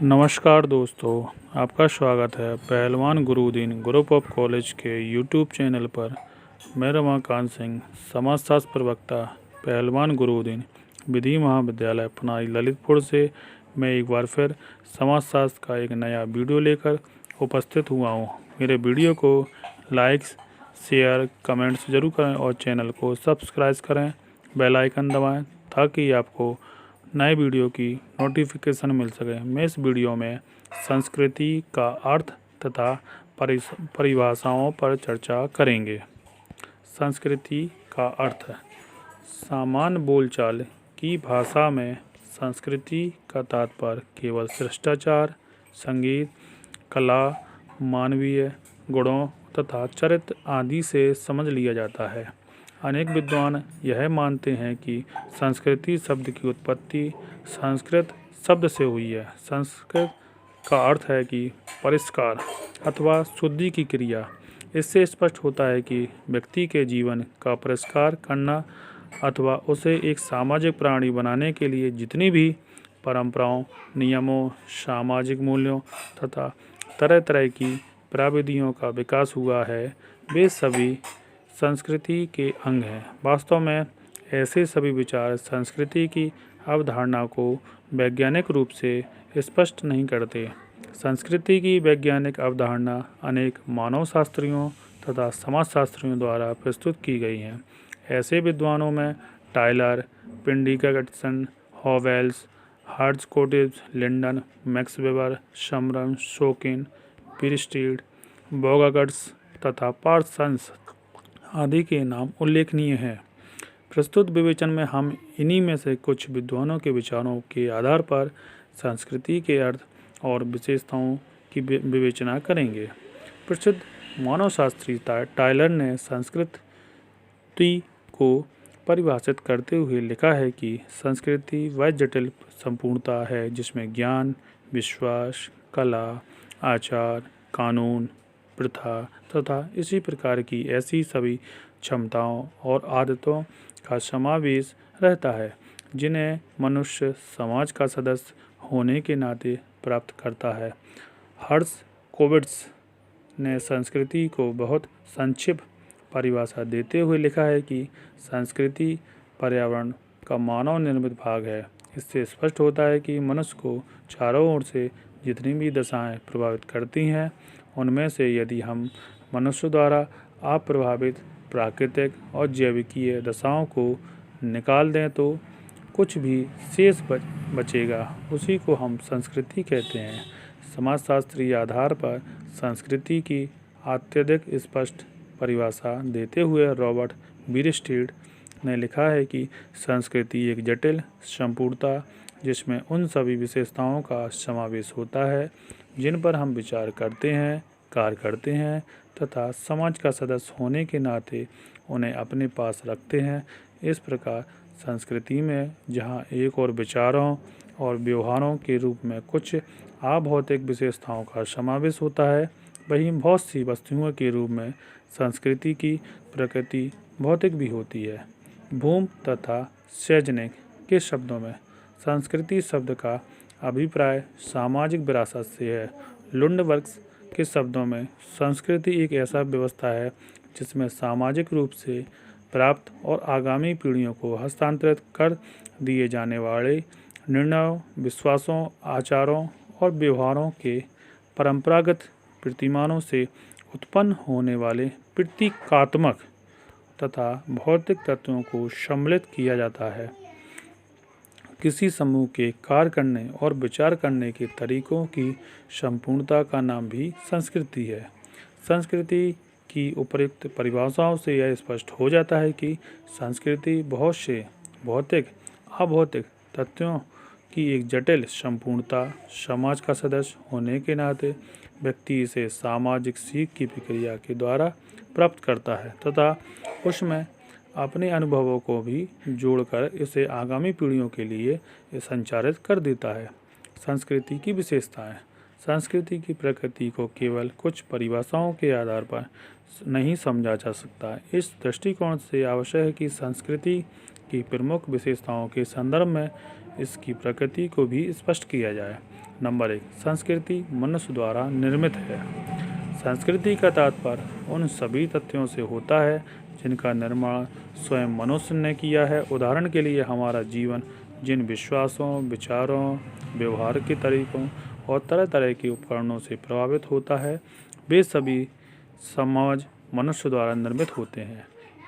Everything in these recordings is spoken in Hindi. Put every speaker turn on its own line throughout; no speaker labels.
नमस्कार दोस्तों, आपका स्वागत है पहलवान गुरुदीन ग्रुप ऑफ कॉलेज के यूट्यूब चैनल पर। मैं रमाकांत सिंह, समाजशास्त्र प्रवक्ता, पहलवान गुरुदीन विधि महाविद्यालय पनाई ललितपुर से मैं एक बार फिर समाजशास्त्र का एक नया वीडियो लेकर उपस्थित हुआ हूँ। मेरे वीडियो को लाइक, शेयर, कमेंट्स जरूर करें और चैनल को सब्सक्राइब करें, बेल आइकन दबाएं ताकि आपको नए वीडियो की नोटिफिकेशन मिल सके। मैं इस वीडियो में संस्कृति का अर्थ तथा परिभाषाओं पर चर्चा करेंगे। संस्कृति का अर्थ सामान्य बोलचाल की भाषा में संस्कृति का तात्पर्य केवल शिष्टाचार, संगीत, कला, मानवीय गुणों तथा चरित्र आदि से समझ लिया जाता है। अनेक विद्वान यह मानते हैं कि संस्कृति शब्द की उत्पत्ति संस्कृत शब्द से हुई है। संस्कृत का अर्थ है कि परिष्कार अथवा शुद्धि की क्रिया। इससे स्पष्ट होता है कि व्यक्ति के जीवन का परिष्कार करना अथवा उसे एक सामाजिक प्राणी बनाने के लिए जितनी भी परंपराओं, नियमों, सामाजिक मूल्यों तथा तरह तरह की प्रविधियों का विकास हुआ है, वे सभी संस्कृति के अंग हैं। वास्तव में ऐसे सभी विचार संस्कृति की अवधारणा को वैज्ञानिक रूप से स्पष्ट नहीं करते। संस्कृति की वैज्ञानिक अवधारणा अनेक मानवशास्त्रियों तथा समाजशास्त्रियों द्वारा प्रस्तुत की गई हैं। ऐसे विद्वानों में टायलर, पिंडिकटसन, हॉवेल्स, हर्ट्ज़-कोर्टिज़, लिंडन, मैक्स वेबर, समरन, शोकिन, बीरस्टीड, बोगार्ट्स तथा पार्सन्स आदि के नाम उल्लेखनीय हैं। प्रस्तुत विवेचन में हम इन्हीं में से कुछ विद्वानों के विचारों के आधार पर संस्कृति के अर्थ और विशेषताओं की विवेचना करेंगे। प्रसिद्ध मानवशास्त्री टायलर ने संस्कृति को परिभाषित करते हुए लिखा है कि संस्कृति वह जटिल संपूर्णता है जिसमें ज्ञान, विश्वास, कला, आचार, कानून, प्रथा तथा इसी प्रकार की ऐसी सभी क्षमताओं और आदतों का समावेश रहता है जिन्हें मनुष्य समाज का सदस्य होने के नाते प्राप्त करता है। हर्ट्ज़-कोर्टिज़ ने संस्कृति को बहुत संक्षिप्त परिभाषा देते हुए लिखा है कि संस्कृति पर्यावरण का मानव निर्मित भाग है। इससे स्पष्ट होता है कि मनुष्य को चारों ओर से जितनी भी दशाएं प्रभावित करती हैं, उनमें से यदि हम मनुष्य द्वारा अप्रभावित प्राकृतिक और जैविकीय दशाओं को निकाल दें तो कुछ भी शेष बचेगा। उसी को हम संस्कृति कहते हैं। समाजशास्त्रीय आधार पर संस्कृति की अत्यधिक स्पष्ट परिभाषा देते हुए रॉबर्ट बीरस्टीड ने लिखा है कि संस्कृति एक जटिल संपूर्णता जिसमें उन सभी विशेषताओं का समावेश होता है जिन पर हम विचार करते हैं, कार्य करते हैं तथा समाज का सदस्य होने के नाते उन्हें अपने पास रखते हैं। इस प्रकार संस्कृति में जहाँ एक और विचारों और व्यवहारों के रूप में कुछ अभौतिक विशेषताओं का समावेश होता है, वहीं बहुत सी वस्तुओं के रूप में संस्कृति की प्रकृति भौतिक भी होती है। बूम तथा सेजनिक के शब्दों में संस्कृति शब्द का अभिप्राय सामाजिक विरासत से है। लुंडबर्ग्स के शब्दों में संस्कृति एक ऐसा व्यवस्था है जिसमें सामाजिक रूप से प्राप्त और आगामी पीढ़ियों को हस्तांतरित कर दिए जाने वाले निर्णयों, विश्वासों, आचारों और व्यवहारों के परंपरागत प्रतिमानों से उत्पन्न होने वाले प्रतीकात्मक तथा भौतिक तत्वों को सम्मिलित किया जाता है। किसी समूह के कार्य करने और विचार करने के तरीकों की संपूर्णता का नाम भी संस्कृति है। संस्कृति की उपर्युक्त परिभाषाओं से यह स्पष्ट हो जाता है कि संस्कृति बहुत से भौतिक, अभौतिक तत्वों की एक जटिल संपूर्णता, समाज का सदस्य होने के नाते व्यक्ति इसे सामाजिक सीख की प्रक्रिया के द्वारा प्राप्त करता है तथा उसमें अपने अनुभवों को भी जोड़कर इसे आगामी पीढ़ियों के लिए संचारित कर देता है। संस्कृति की विशेषताएं। संस्कृति की प्रकृति को केवल कुछ परिभाषाओं के आधार पर नहीं समझा जा सकता। इस दृष्टिकोण से आवश्यक है कि संस्कृति की प्रमुख विशेषताओं के संदर्भ में इसकी प्रकृति को भी स्पष्ट किया जाए। नंबर 1, संस्कृति मनुष्य द्वारा निर्मित है। संस्कृति का तात्पर्य उन सभी तथ्यों से होता है जिनका निर्माण स्वयं मनुष्य ने किया है। उदाहरण के लिए हमारा जीवन जिन विश्वासों, विचारों, व्यवहार के तरीकों और तरह तरह के उपकरणों से प्रभावित होता है, वे सभी समाज मनुष्य द्वारा निर्मित होते हैं,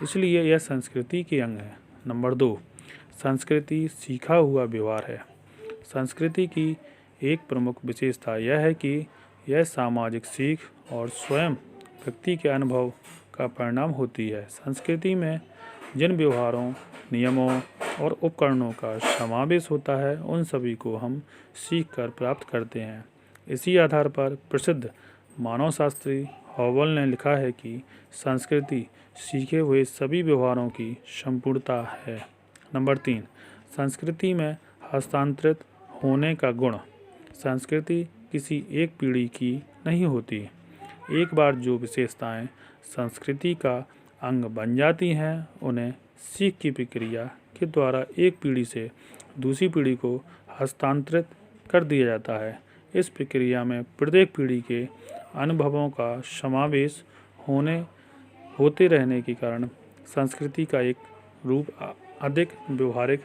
इसलिए यह संस्कृति के अंग है। नंबर 2, संस्कृति सीखा हुआ व्यवहार है। संस्कृति की एक प्रमुख विशेषता यह है कि यह सामाजिक सीख और स्वयं व्यक्ति के अनुभव का परिणाम होती है। संस्कृति में जिन व्यवहारों, नियमों और उपकरणों का समावेश होता है, उन सभी को हम सीख कर प्राप्त करते हैं। इसी आधार पर प्रसिद्ध मानवशास्त्री हॉवेल ने लिखा है कि संस्कृति सीखे हुए सभी व्यवहारों की संपूर्णता है। नंबर 3, संस्कृति में हस्तांतरित होने का गुण। संस्कृति किसी एक पीढ़ी की नहीं होती। एक बार जो विशेषताएं संस्कृति का अंग बन जाती हैं, उन्हें सीख की प्रक्रिया के द्वारा एक पीढ़ी से दूसरी पीढ़ी को हस्तांतरित कर दिया जाता है। इस प्रक्रिया में प्रत्येक पीढ़ी के अनुभवों का समावेश होते रहने के कारण संस्कृति का एक रूप अधिक व्यवहारिक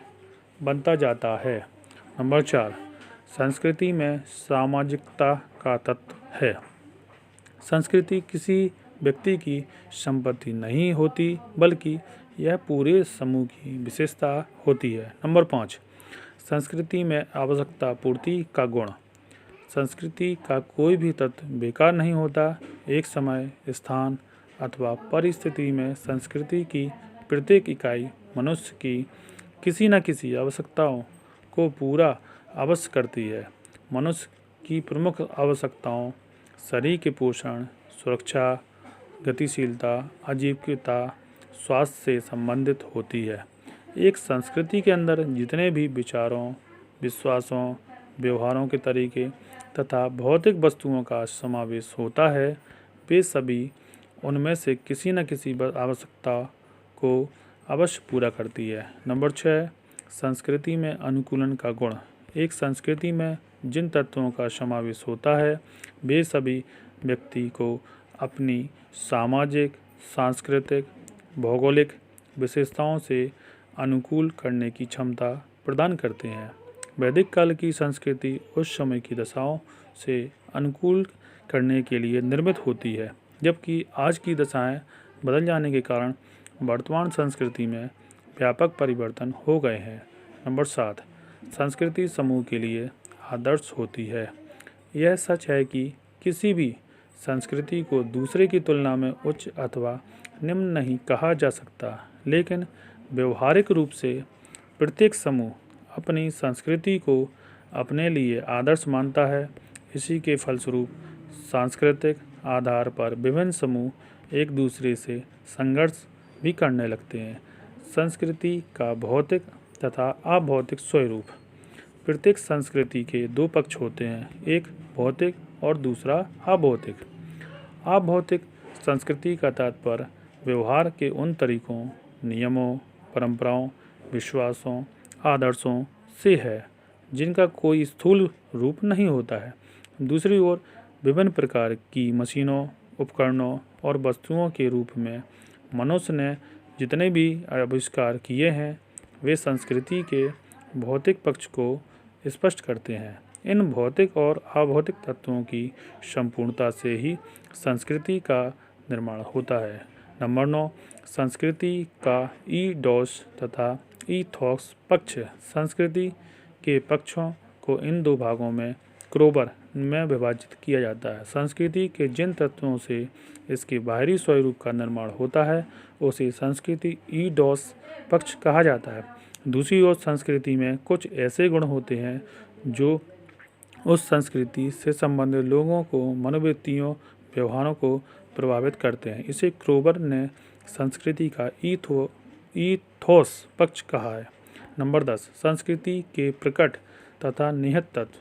बनता जाता है। नंबर 4, संस्कृति में सामाजिकता का तत्व है। संस्कृति किसी व्यक्ति की संपत्ति नहीं होती, बल्कि यह पूरे समूह की विशेषता होती है। नंबर 5, संस्कृति में आवश्यकता पूर्ति का गुण। संस्कृति का कोई भी तत्व बेकार नहीं होता। एक समय, स्थान अथवा परिस्थिति में संस्कृति की प्रत्येक इकाई मनुष्य की किसी न किसी आवश्यकताओं को पूरा अवश्य करती है। मनुष्य की प्रमुख आवश्यकताओं शरीर के पोषण, सुरक्षा, गतिशीलता, आजीविका, स्वास्थ्य से संबंधित होती है। एक संस्कृति के अंदर जितने भी विचारों, विश्वासों, व्यवहारों के तरीके तथा भौतिक वस्तुओं का समावेश होता है, वे सभी उनमें से किसी न किसी आवश्यकता को अवश्य पूरा करती है। नंबर 6, संस्कृति में अनुकूलन का गुण। एक संस्कृति में जिन तत्वों का समावेश होता है, वे सभी व्यक्ति को अपनी सामाजिक, सांस्कृतिक, भौगोलिक विशेषताओं से अनुकूल करने की क्षमता प्रदान करते हैं। वैदिक काल की संस्कृति उस समय की दशाओं से अनुकूल करने के लिए निर्मित होती है, जबकि आज की दशाएं बदल जाने के कारण वर्तमान संस्कृति में व्यापक परिवर्तन हो गए हैं। नंबर 7, संस्कृति समूह के लिए आदर्श होती है। यह सच है कि किसी भी संस्कृति को दूसरे की तुलना में उच्च अथवा निम्न नहीं कहा जा सकता, लेकिन व्यवहारिक रूप से प्रत्येक समूह अपनी संस्कृति को अपने लिए आदर्श मानता है। इसी के फलस्वरूप सांस्कृतिक आधार पर विभिन्न समूह एक दूसरे से संघर्ष भी करने लगते हैं। संस्कृति का भौतिक तथा अभौतिक स्वरूप। प्रत्येक संस्कृति के दो पक्ष होते हैं, एक भौतिक और दूसरा अभौतिक। अभौतिक संस्कृति का तात्पर्य व्यवहार के उन तरीकों, नियमों, परंपराओं, विश्वासों, आदर्शों से है जिनका कोई स्थूल रूप नहीं होता है। दूसरी ओर विभिन्न प्रकार की मशीनों, उपकरणों और वस्तुओं के रूप में मनुष्य ने जितने भी आविष्कार किए हैं, वे संस्कृति के भौतिक पक्ष को स्पष्ट करते हैं। इन भौतिक और अभौतिक तत्वों की संपूर्णता से ही संस्कृति का निर्माण होता है। नंबर 9, संस्कृति का ईडोस तथा ईथोस पक्ष। संस्कृति के पक्षों को इन दो भागों में क्रोबर में विभाजित किया जाता है। संस्कृति के जिन तत्वों से इसके बाहरी स्वरूप का निर्माण होता है, उसे संस्कृति ईडोस पक्ष कहा जाता है। दूसरी ओर संस्कृति में कुछ ऐसे गुण होते हैं जो उस संस्कृति से संबंधित लोगों को, मनोवृत्तियों, व्यवहारों को प्रभावित करते हैं। इसे क्रोबर ने संस्कृति का ईथोस पक्ष कहा है। नंबर 10, संस्कृति के प्रकट तथा निहित तत्व।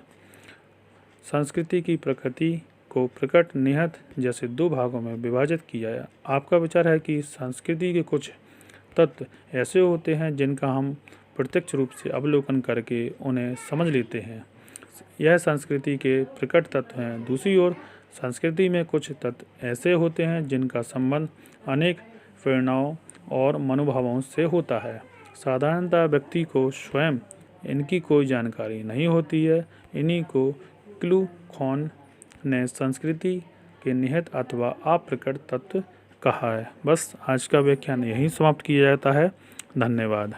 संस्कृति की प्रकृति को प्रकट, निहित जैसे दो भागों में विभाजित किया है। आपका विचार है कि संस्कृति के कुछ तत्व ऐसे होते हैं जिनका हम प्रत्यक्ष रूप से अवलोकन करके उन्हें समझ लेते हैं। यह संस्कृति के प्रकट तत्व हैं। दूसरी ओर संस्कृति में कुछ तत्व ऐसे होते हैं जिनका संबंध अनेक प्रेरणाओं और मनोभावों से होता है। साधारणतः व्यक्ति को स्वयं इनकी कोई जानकारी नहीं होती है। इन्हीं को क्लूखॉन ने संस्कृति के निहित अथवा अप्रकट तत्व कहा है। बस आज का व्याख्यान यहीं समाप्त किया जाता है। धन्यवाद।